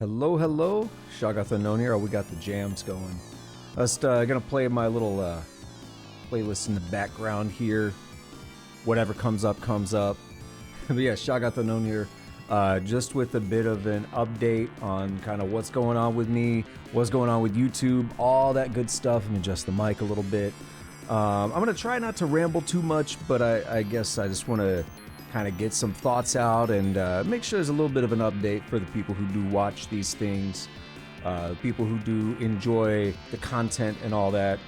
Hello, hello. Shagath Unknown here. We got the jams going. Just gonna play my little playlist in the background here. Whatever comes up, comes up. But yeah, Shagath Unknown here. Just with a bit of an update on kind of what's going on with me, what's going on with YouTube, all that good stuff. Let me adjust the mic a little bit. I'm gonna try not to ramble too much, but I guess I just want to kind of get some thoughts out and make sure there's a little bit of an update for the people who do watch these things, people who do enjoy the content and all that.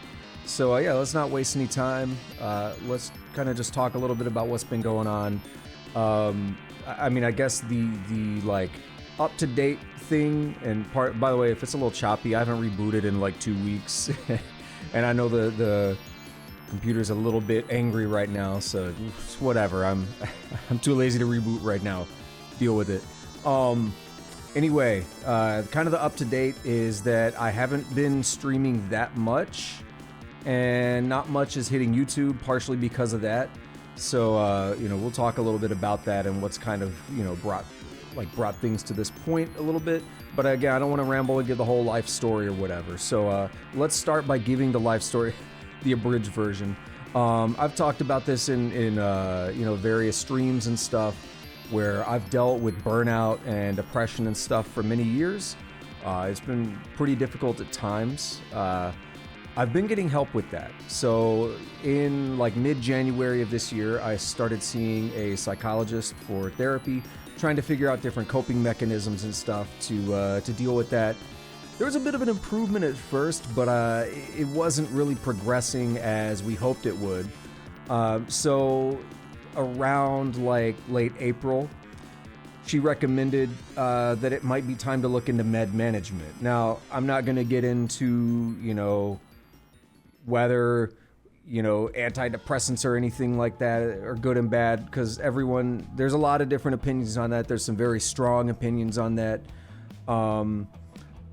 So yeah, let's not waste any time. Let's kind of just talk a little bit about what's been going on. I mean, I guess the like up to date thing, and part, by the way, if it's a little choppy, I haven't rebooted in like 2 weeks, and I know the computer's a little bit angry right now, so whatever. I'm too lazy to reboot right now. Deal with it. Anyway, kind of the up to date is that I haven't been streaming that much, and not much is hitting YouTube, partially because of that. So we'll talk a little bit about that and what's kind of brought things to this point a little bit. But again, I don't want to ramble and give the whole life story or whatever. So let's start by giving the life story. The abridged version. I've talked about this in various streams and stuff where I've dealt with burnout and depression and stuff for many years. It's been pretty difficult at times. I've been getting help with that. So in like mid-January of this year, I started seeing a psychologist for therapy, trying to figure out different coping mechanisms and stuff to deal with that. There was a bit of an improvement at first, but it wasn't really progressing as we hoped it would. So around like late April, she recommended that it might be time to look into med management. Now, I'm not going to get into, whether, antidepressants or anything like that are good and bad, because there's a lot of different opinions on that. There's some very strong opinions on that.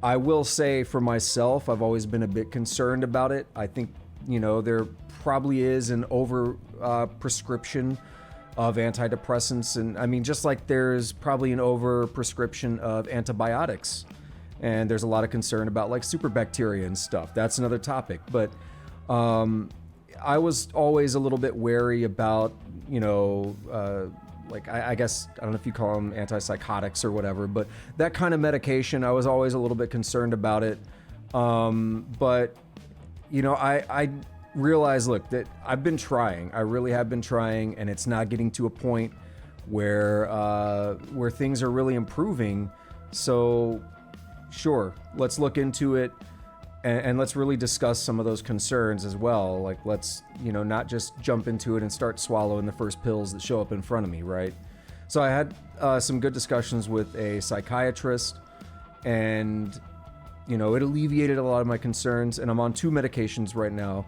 I will say for myself, I've always been a bit concerned about it. I think, there probably is an over prescription of antidepressants. And I mean, just like there's probably an over prescription of antibiotics. And there's a lot of concern about like superbacteria and stuff. That's another topic. But I was always a little bit wary about, I guess, I don't know if you call them antipsychotics or whatever, but that kind of medication, I was always a little bit concerned about it. But, I realized, look, that I've been trying. I really have been trying, and it's not getting to a point where things are really improving. So, sure, let's look into it. And let's really discuss some of those concerns as well. Like, let's, not just jump into it and start swallowing the first pills that show up in front of me, right? So I had some good discussions with a psychiatrist, and, it alleviated a lot of my concerns. And I'm on 2 medications right now.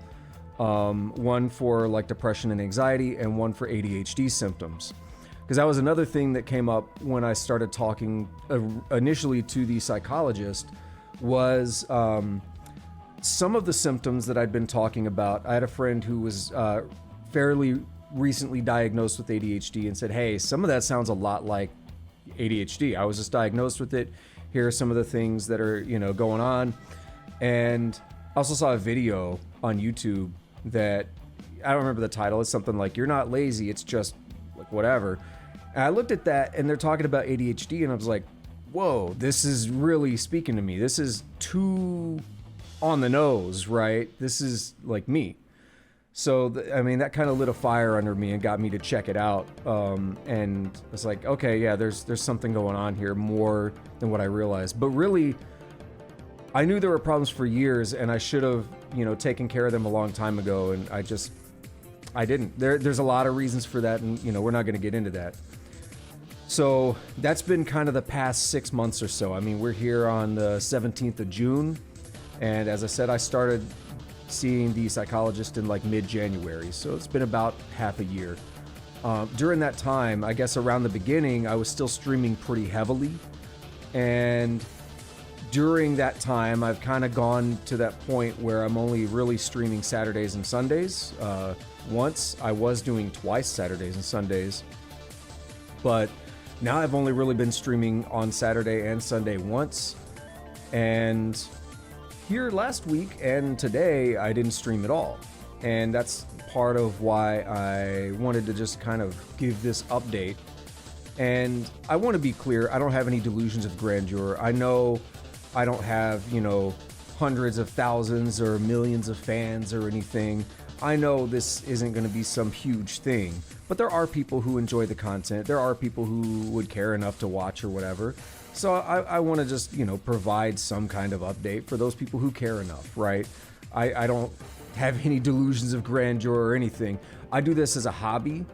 One for like depression and anxiety, and one for ADHD symptoms. Because that was another thing that came up when I started talking initially to the psychologist was... some of the symptoms that I'd been talking about. I had a friend who was fairly recently diagnosed with ADHD and said, hey, some of that sounds a lot like ADHD. I was just diagnosed with it. Here are some of the things that are, going on. And I also saw a video on YouTube that, I don't remember the title. It's something like, you're not lazy, it's just like whatever. And I looked at that and they're talking about ADHD and I was like, whoa, this is really speaking to me. This is too on the nose, right? This is like me. So, that kind of lit a fire under me and got me to check it out. And it's like, okay, yeah, there's something going on here more than what I realized. But really, I knew there were problems for years and I should have, taken care of them a long time ago. And I didn't. There's a lot of reasons for that. And, we're not going to get into that. So that's been kind of the past 6 months or so. I mean, we're here on the 17th of June. And as I said, I started seeing the psychologist in like mid-January. So it's been about half a year. During that time, I guess around the beginning, I was still streaming pretty heavily. And during that time, I've kind of gone to that point where I'm only really streaming Saturdays and Sundays. Once I was doing twice Saturdays and Sundays. But Now I've only really been streaming on Saturday and Sunday once, and here last week and today I didn't stream at all. And that's part of why I wanted to just kind of give this update. And I want to be clear, I don't have any delusions of grandeur. I know I don't have, hundreds of thousands or millions of fans or anything. I know this isn't going to be some huge thing, but there are people who enjoy the content. There are people who would care enough to watch or whatever. So I want to just, provide some kind of update for those people who care enough, right? I don't have any delusions of grandeur or anything. I do this as a hobby,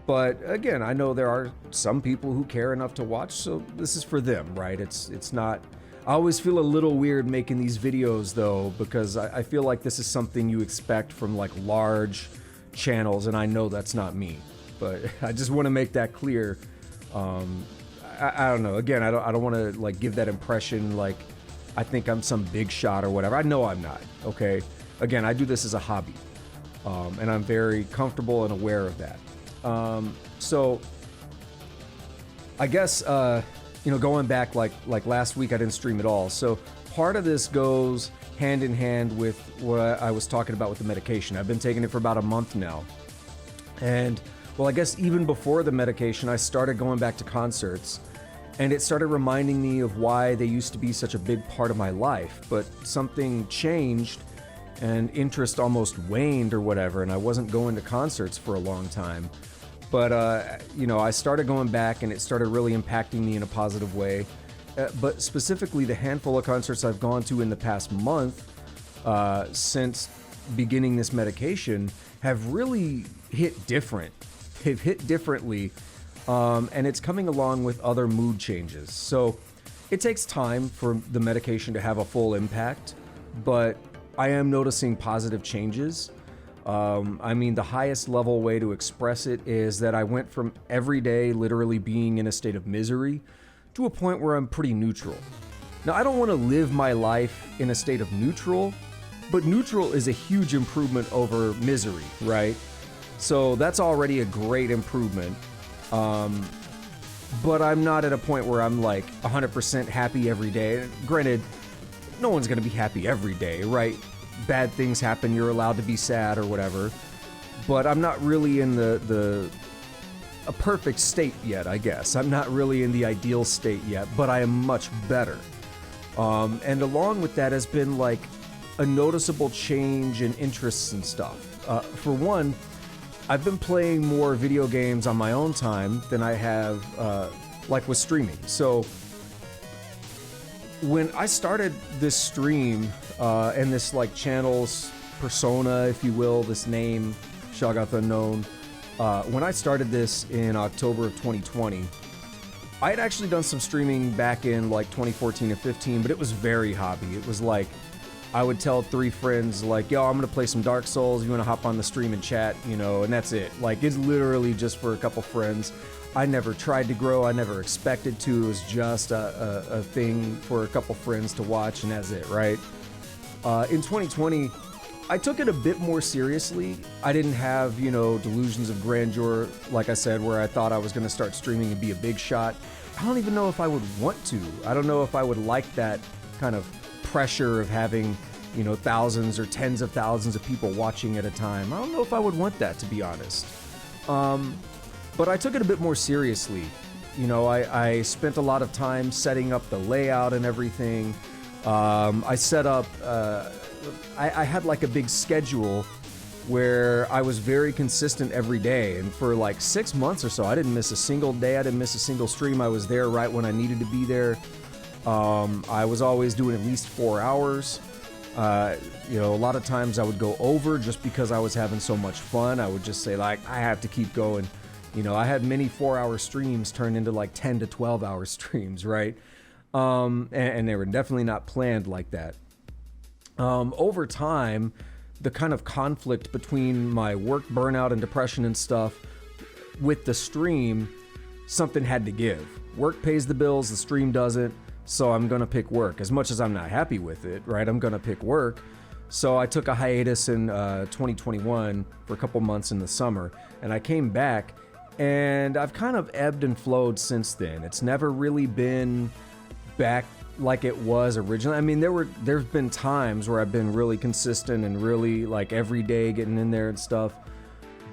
but again, I know there are some people who care enough to watch, so this is for them, right? It's not. I always feel a little weird making these videos though, because I feel like this is something you expect from like large channels, and I know that's not me. But I just want to make that clear. I don't know. Again, I don't want to like give that impression like I think I'm some big shot or whatever. I know I'm not. Okay. Again, I do this as a hobby, and I'm very comfortable and aware of that. So I guess, going back like last week, I didn't stream at all. So part of this goes hand in hand with what I was talking about with the medication. I've been taking it for about a month now. And well, I guess even before the medication, I started going back to concerts, and it started reminding me of why they used to be such a big part of my life. But something changed and interest almost waned or whatever, and I wasn't going to concerts for a long time. But, I started going back, and it started really impacting me in a positive way. But specifically, the handful of concerts I've gone to in the past month since beginning this medication have really hit different. They've hit differently, and it's coming along with other mood changes. So it takes time for the medication to have a full impact, but I am noticing positive changes. The highest level way to express it is that I went from every day literally being in a state of misery to a point where I'm pretty neutral. Now, I don't want to live my life in a state of neutral, but neutral is a huge improvement over misery, right? So that's already a great improvement. But I'm not at a point where I'm like 100% happy every day. Granted, no one's going to be happy every day, right? Bad things happen, you're allowed to be sad or whatever. But I'm not really in a perfect state yet, I guess. I'm not really in the ideal state yet, but I am much better. And along with that has been like a noticeable change in interests and stuff. For one, I've been playing more video games on my own time than I have like with streaming. So when I started this stream and this like channel's persona, if you will, this name, Shoggoth Unknown, when I started this in October of 2020, I had actually done some streaming back in like 2014 and 15, but it was very hobby. It was like I would tell 3 friends like, yo, I'm gonna play some Dark Souls, you wanna hop on the stream and chat, and that's it. Like, it's literally just for a couple friends. I never tried to grow, I never expected to. It was just a thing for a couple friends to watch, and that's it, right? In 2020, I took it a bit more seriously. I didn't have, delusions of grandeur, like I said, where I thought I was going to start streaming and be a big shot. I don't even know if I would want to. I don't know if I would like that kind of pressure of having, thousands or tens of thousands of people watching at a time. I don't know if I would want that, to be honest. But I took it a bit more seriously. I spent a lot of time setting up the layout and everything. I set up, I had like a big schedule where I was very consistent every day. And for like 6 months or so, I didn't miss a single day. I didn't miss a single stream. I was there right when I needed to be there. I was always doing at least 4 hours. A lot of times I would go over just because I was having so much fun. I would just say like, I have to keep going. I had many 4-hour streams turn into like 10 to 12-hour streams, right? And they were definitely not planned like that. Over time, the kind of conflict between my work burnout and depression and stuff with the stream, something had to give. Work pays the bills, the stream doesn't, so I'm gonna pick work. As much as I'm not happy with it, right? I'm gonna pick work. So I took a hiatus in 2021 for a couple months in the summer, and I came back, And I've kind of ebbed and flowed since then. It's never really been back like it was originally. I mean, there's been times where I've been really consistent and really like every day getting in there and stuff,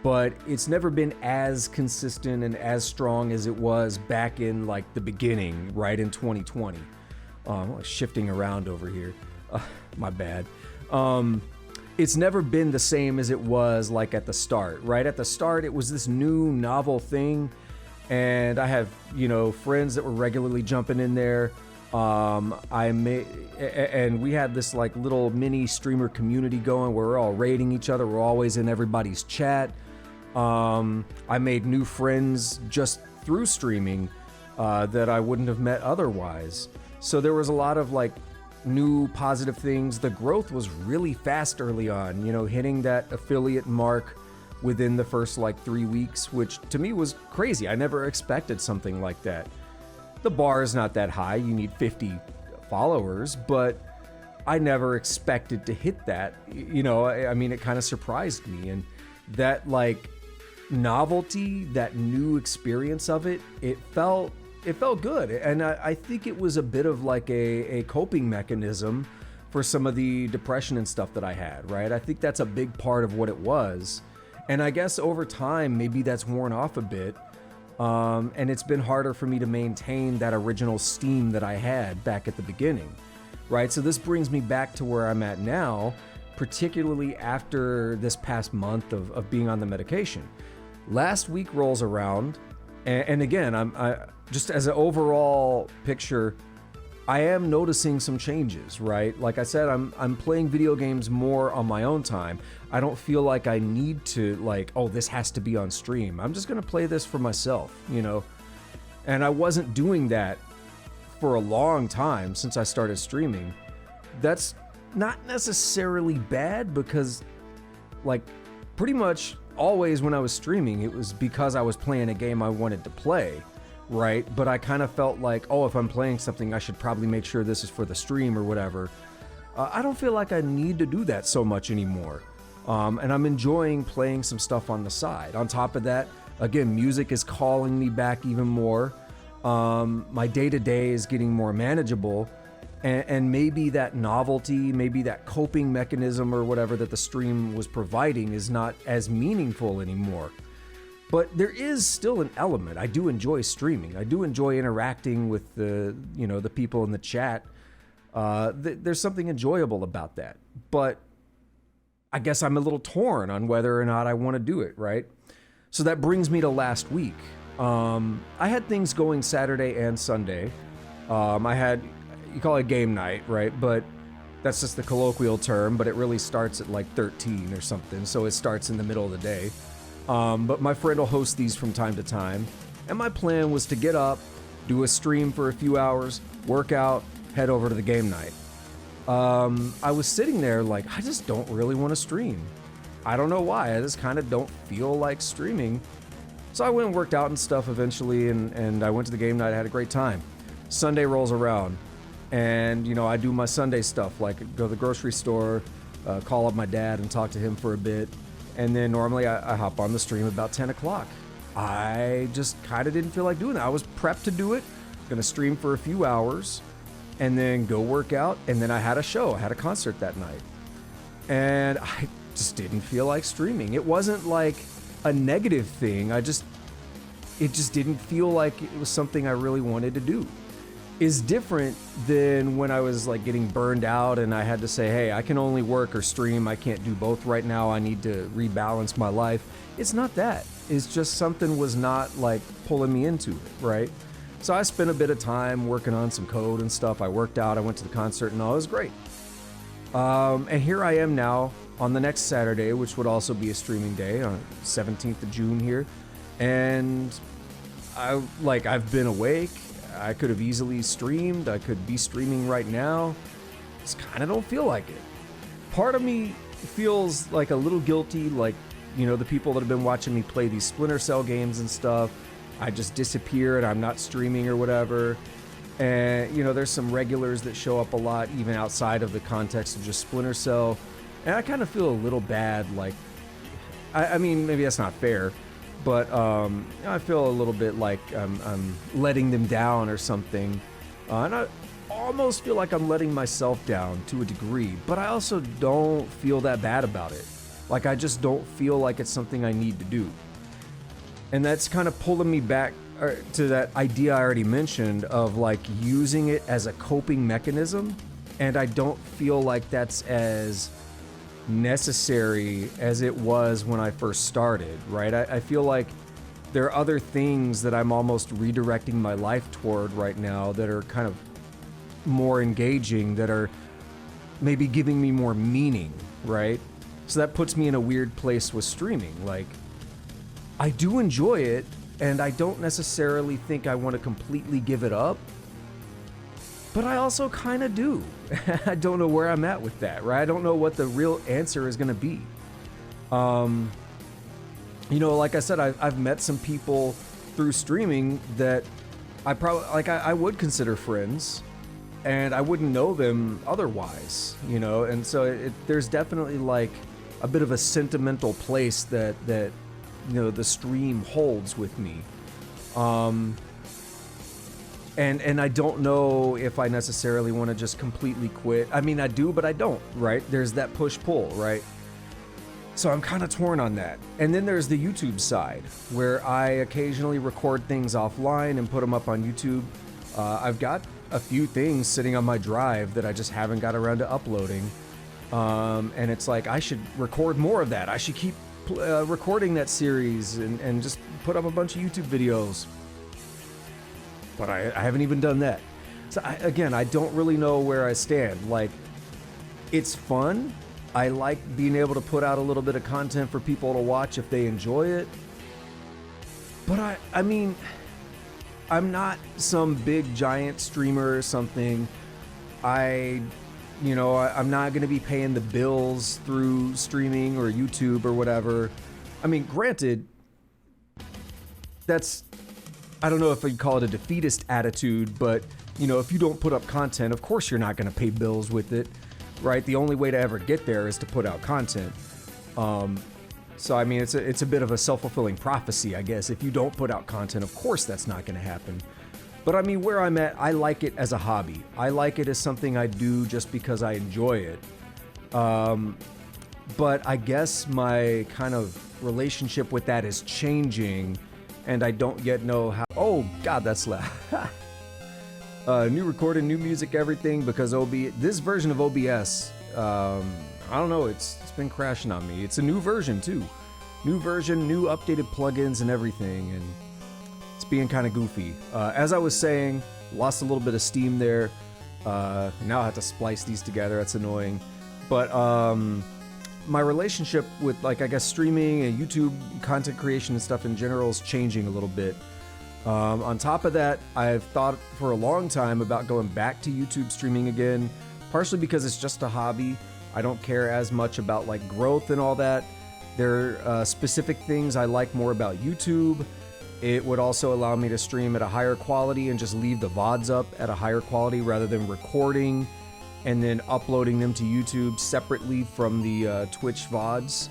but it's never been as consistent and as strong as it was back in like the beginning, right in 2020. Shifting around over here. My bad. It's never been the same as it was like at the start, right? At the start, it was this new novel thing, and I have, friends that were regularly jumping in there. And we had this like little mini streamer community going where we're all raiding each other. We're always in everybody's chat. I made new friends just through streaming that I wouldn't have met otherwise. So there was a lot of like new positive things. The growth was really fast early on, hitting that affiliate mark within the first like 3 weeks, which to me was crazy. I never expected something like that. The bar is not that high. You need 50 followers, but I never expected to hit that. I mean, it kind of surprised me. And that like novelty, that new experience of it, it felt good. And I think it was a bit of like a coping mechanism for some of the depression and stuff that I had, right? I think that's a big part of what it was. And I guess over time, maybe that's worn off a bit. And it's been harder for me to maintain that original steam that I had back at the beginning, right? So this brings me back to where I'm at now, particularly after this past month of being on the medication. Last week rolls around, and again, I just as an overall picture, I am noticing some changes, right? Like I said, I'm playing video games more on my own time. I don't feel like I need to like, oh, this has to be on stream. I'm just gonna play this for myself, And I wasn't doing that for a long time since I started streaming. That's not necessarily bad because like pretty much always when I was streaming, it was because I was playing a game I wanted to play. Right? But I kind of felt like, oh, if I'm playing something, I should probably make sure this is for the stream or whatever. I don't feel like I need to do that so much anymore. And I'm enjoying playing some stuff on the side. On top of that, again, music is calling me back even more. My day-to-day is getting more manageable. And maybe that novelty, maybe that coping mechanism or whatever that the stream was providing is not as meaningful anymore. But there is still an element. I do enjoy streaming. I do enjoy interacting with the people in the chat. There's something enjoyable about that. But I guess I'm a little torn on whether or not I want to do it, right? So that brings me to last week. I had things going Saturday and Sunday. I had, you call it game night, right? But that's just the colloquial term, but it really starts at like 13 or something. So it starts in the middle of the day. But my friend will host these from time to time. And my plan was to get up, do a stream for a few hours, work out, head over to the game night. I was sitting there like, I just don't really want to stream. I don't know why. I just kind of don't feel like streaming. So I went and worked out and stuff eventually, and I went to the game night. I had a great time. Sunday rolls around, and, I do my Sunday stuff, like go to the grocery store, call up my dad and talk to him for a bit. And then normally I hop on the stream about 10 o'clock. I just kind of didn't feel like doing that. I was prepped to do it, gonna stream for a few hours, and then go work out. And then I had a show, I had a concert that night. And I just didn't feel like streaming. It wasn't like a negative thing. It just didn't feel like it was something I really wanted to do. Is different than when I was like getting burned out and I had to say, hey, I can only work or stream. I can't do both right now. I need to rebalance my life. It's not that. It's just something was not like pulling me into it, right? So I spent a bit of time working on some code and stuff. I worked out, I went to the concert and all. It was great. And here I am now on the next Saturday, which would also be a streaming day on 17th of June here. And I've been awake. I could have easily streamed. I could be streaming right now. Just kind of don't feel like it. Part of me feels like a little guilty, like, the people that have been watching me play these Splinter Cell games and stuff. I just disappeared. I'm not streaming or whatever. And, there's some regulars that show up a lot, even outside of the context of just Splinter Cell. And I kind of feel a little bad, like, I mean, maybe that's not fair. but I feel a little bit like I'm letting them down or something. And I almost feel like I'm letting myself down to a degree, but I also don't feel that bad about it. Like, I just don't feel like it's something I need to do. And that's kind of pulling me back to that idea I already mentioned of like using it as a coping mechanism. And I don't feel like that's as necessary as it was when I first started, right? I feel like there are other things that I'm almost redirecting my life toward right now that are kind of more engaging, that are maybe giving me more meaning, right? So that puts me in a weird place with streaming. Like, I do enjoy it, and I don't necessarily think I want to completely give it up, but I also kind of do. I don't know where I'm at with that, right? I don't know what the real answer is going to be. You know, like I said, I've met some people through streaming that I would consider friends, and I wouldn't know them otherwise, you know? And so there's definitely like a bit of a sentimental place that you know, the stream holds with me. And I don't know if I necessarily want to just completely quit. I mean, I do, but I don't, right? There's that push-pull, right? So I'm kind of torn on that. And then there's the YouTube side, where I occasionally record things offline and put them up on YouTube. I've got a few things sitting on my drive that I just haven't got around to uploading. And it's like, I should record more of that. I should keep recording that series and just put up a bunch of YouTube videos. But I haven't even done that. So I don't really know where I stand. Like, it's fun. I like being able to put out a little bit of content for people to watch if they enjoy it. But I mean, I'm not some big giant streamer or something. I'm not going to be paying the bills through streaming or YouTube or whatever. I mean, granted, I don't know if I'd call it a defeatist attitude, but, you know, if you don't put up content, of course you're not going to pay bills with it, right? The only way to ever get there is to put out content. So, I mean, it's a bit of a self-fulfilling prophecy, I guess. If you don't put out content, of course that's not going to happen. But, I mean, where I'm at, I like it as a hobby. I like it as something I do just because I enjoy it. But I guess my kind of relationship with that is changing, and I don't yet know how. Oh God, that's loud. New recording, new music, everything, because this version of OBS, I don't know, it's been crashing on me. It's a new version too. New version, new updated plugins and everything, and it's being kind of goofy. As I was saying, lost a little bit of steam there. Now I have to splice these together. That's annoying. But my relationship with, like, I guess streaming and YouTube content creation and stuff in general is changing a little bit. On top of that, I've thought for a long time about going back to YouTube streaming again, partially because it's just a hobby. I don't care as much about like growth and all that. There are specific things I like more about YouTube. It would also allow me to stream at a higher quality and just leave the VODs up at a higher quality rather than recording and then uploading them to YouTube separately from the Twitch VODs.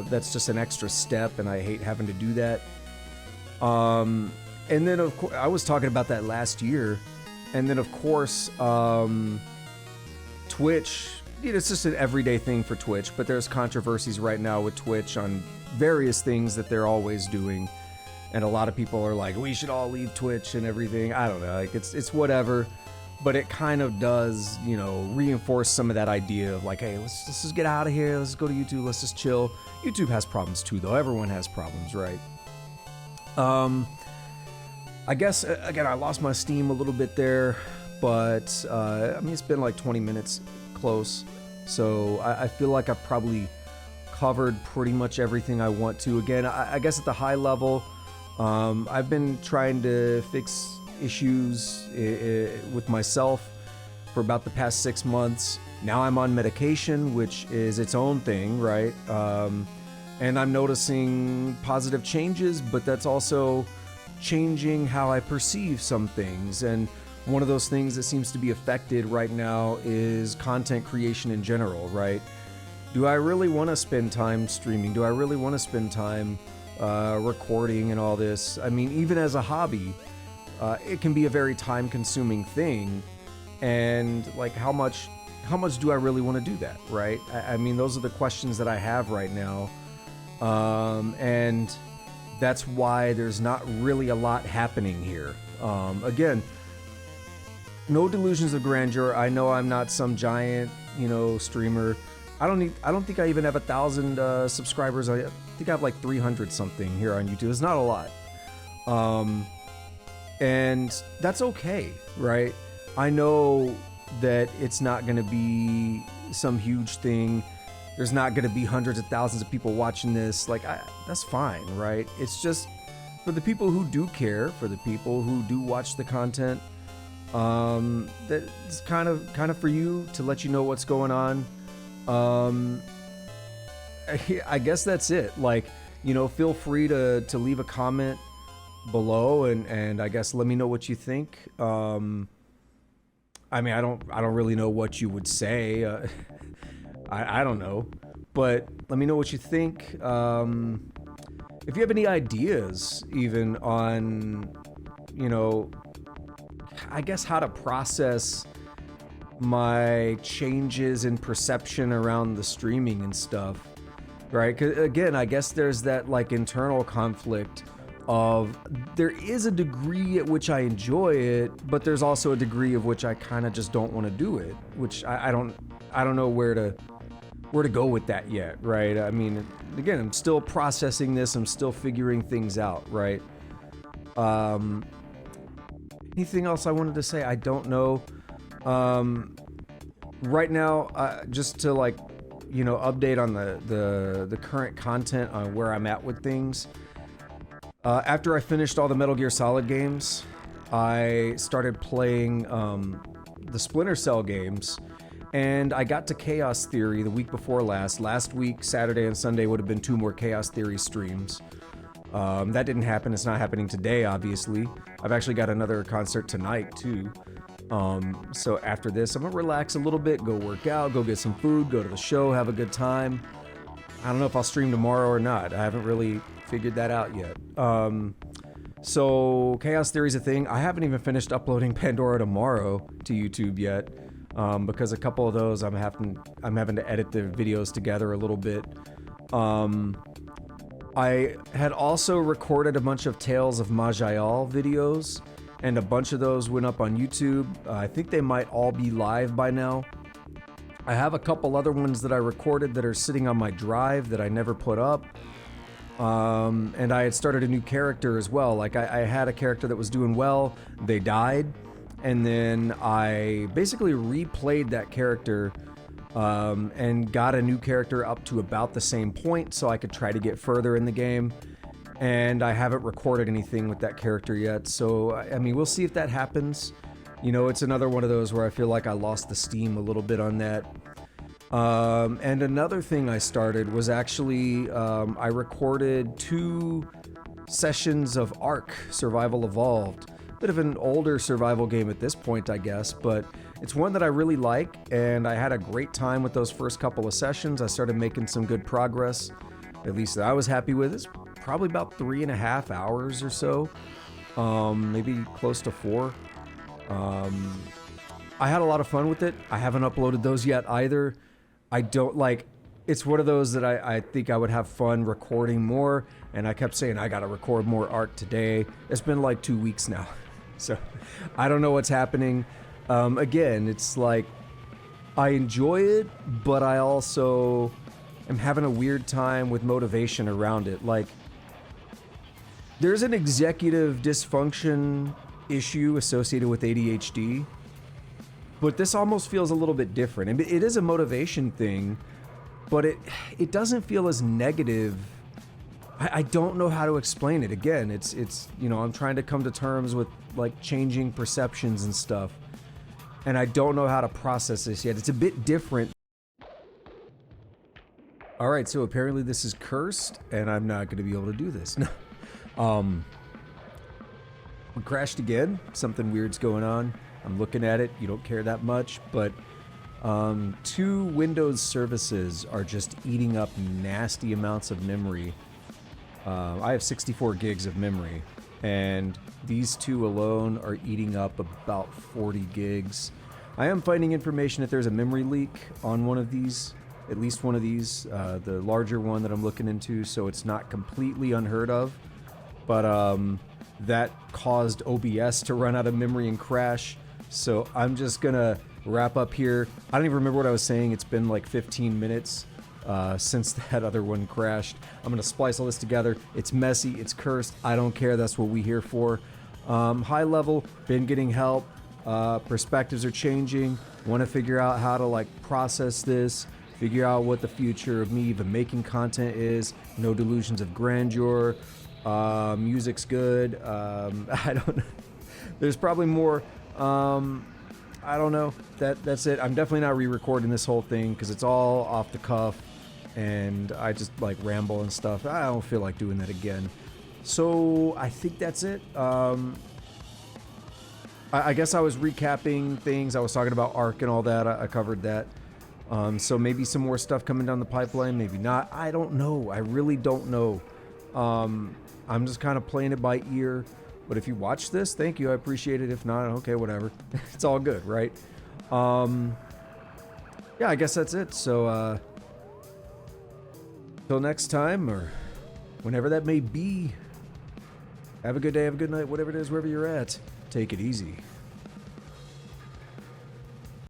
That's just an extra step, and I hate having to do that. And then, of course, I was talking about that last year. And then, of course, Twitch, it's just an everyday thing for Twitch, but there's controversies right now with Twitch on various things that they're always doing. And a lot of people are like, we should all leave Twitch and everything. I don't know, like it's whatever. But it kind of does, you know, reinforce some of that idea of like, hey, let's just get out of here. Let's go to YouTube. Let's just chill. YouTube has problems too, though. Everyone has problems, right? I guess, again, I lost my steam a little bit there, but, I mean, it's been like 20 minutes close. So I feel like I've probably covered pretty much everything I want to. Again, I guess at the high level, I've been trying to fix issues with myself for about the past 6 months. Now I'm on medication, which is its own thing, right? And I'm noticing positive changes, but that's also changing how I perceive some things. And one of those things that seems to be affected right now is content creation in general, right? Do I really want to spend time streaming? Do I really want to spend time recording and all this. I mean, even as a hobby, it can be a very time-consuming thing. And like, how much do I really want to do that, right? I mean, those are the questions that I have right now. And that's why there's not really a lot happening here. Again, no delusions of grandeur. I know I'm not some giant, streamer. I don't think I even have 1,000 subscribers. I think I have like 300 something here on YouTube. It's not a lot. And that's okay, right? I know that it's not going to be some huge thing. There's not going to be hundreds of thousands of people watching this. Like, that's fine, right? It's just for the people who do care, for the people who do watch the content. That's kind of for you, to let you know what's going on. I guess that's it. Like, feel free to leave a comment below and I guess let me know what you think. I mean, I don't really know what you would say. I don't know, but let me know what you think. If you have any ideas even on, I guess how to process my changes in perception around the streaming and stuff, right? 'Cause again, I guess there's that like internal conflict of there is a degree at which I enjoy it, but there's also a degree of which I kind of just don't want to do it, which I don't know where to go with that yet, right? I mean, again, I'm still processing this, I'm still figuring things out, right? Anything else I wanted to say? I don't know. Right now, just to like, update on the current content on where I'm at with things. After I finished all the Metal Gear Solid games, I started playing the Splinter Cell games, and I got to Chaos Theory the week before last. Last week, Saturday and Sunday, would have been 2 more Chaos Theory streams. That didn't happen. It's not happening today, obviously. I've actually got another concert tonight, too. So after this, I'm gonna relax a little bit, go work out, go get some food, go to the show, have a good time. I don't know if I'll stream tomorrow or not. I haven't really figured that out yet. So Chaos Theory's a thing. I haven't even finished uploading Pandora Tomorrow to YouTube yet, because a couple of those I'm having to edit the videos together a little bit. I had also recorded a bunch of Tales of Majayal videos, and a bunch of those went up on YouTube. I think they might all be live by now. I have a couple other ones that I recorded that are sitting on my drive that I never put up. And I had started a new character as well. Like I had a character that was doing well, they died, and then I basically replayed that character and got a new character up to about the same point so I could try to get further in the game. And I haven't recorded anything with that character yet, so I mean, we'll see if that happens. It's another one of those where I feel like I lost the steam a little bit on that. And another thing I started was actually, I recorded 2 sessions of Ark Survival Evolved. Bit of an older survival game at this point, I guess, but it's one that I really like, and I had a great time with those first couple of sessions. I started making some good progress, at least that I was happy with. It's probably about 3.5 hours or so, maybe close to 4. I had a lot of fun with it. I haven't uploaded those yet either. I don't like, it's one of those that I think I would have fun recording more, and I kept saying I gotta record more Ark today. It's been like 2 weeks now, so I don't know what's happening. Again, it's like I enjoy it, but I also am having a weird time with motivation around it. Like, there's an executive dysfunction issue associated with ADHD, but this almost feels a little bit different. And it is a motivation thing, but it doesn't feel as negative. I don't know how to explain it. Again, it's I'm trying to come to terms with like changing perceptions and stuff, and I don't know how to process this yet. It's a bit different. All right, so apparently this is cursed, and I'm not going to be able to do this. We crashed again. Something weird's going on. I'm looking at it. You don't care that much, but 2 Windows services are just eating up nasty amounts of memory. I have 64 gigs of memory, and these two alone are eating up about 40 gigs. I am finding information that there's a memory leak on one of these, at least one of these, the larger one that I'm looking into, so it's not completely unheard of. But that caused OBS to run out of memory and crash, so I'm just gonna wrap up here. I don't even remember what I was saying. It's been like 15 minutes since that other one crashed. I'm gonna splice all this together. It's messy, it's cursed, I don't care, that's what we're here for. High level, been getting help, perspectives are changing, want to figure out how to like process this, figure out what the future of me even making content is. No delusions of grandeur. Music's good. I don't know. There's probably more. I don't know. That's it. I'm definitely not re-recording this whole thing because it's all off the cuff and I just like ramble and stuff. I don't feel like doing that again. So I think that's it. I guess I was recapping things. I was talking about Ark and all that. I covered that. So maybe some more stuff coming down the pipeline, maybe not. I don't know. I really don't know. I'm just kind of playing it by ear. But if you watch this, thank you. I appreciate it. If not, okay, whatever. It's all good, right? Yeah, I guess that's it. So, till next time, or whenever that may be, have a good day, have a good night, whatever it is, wherever you're at. Take it easy.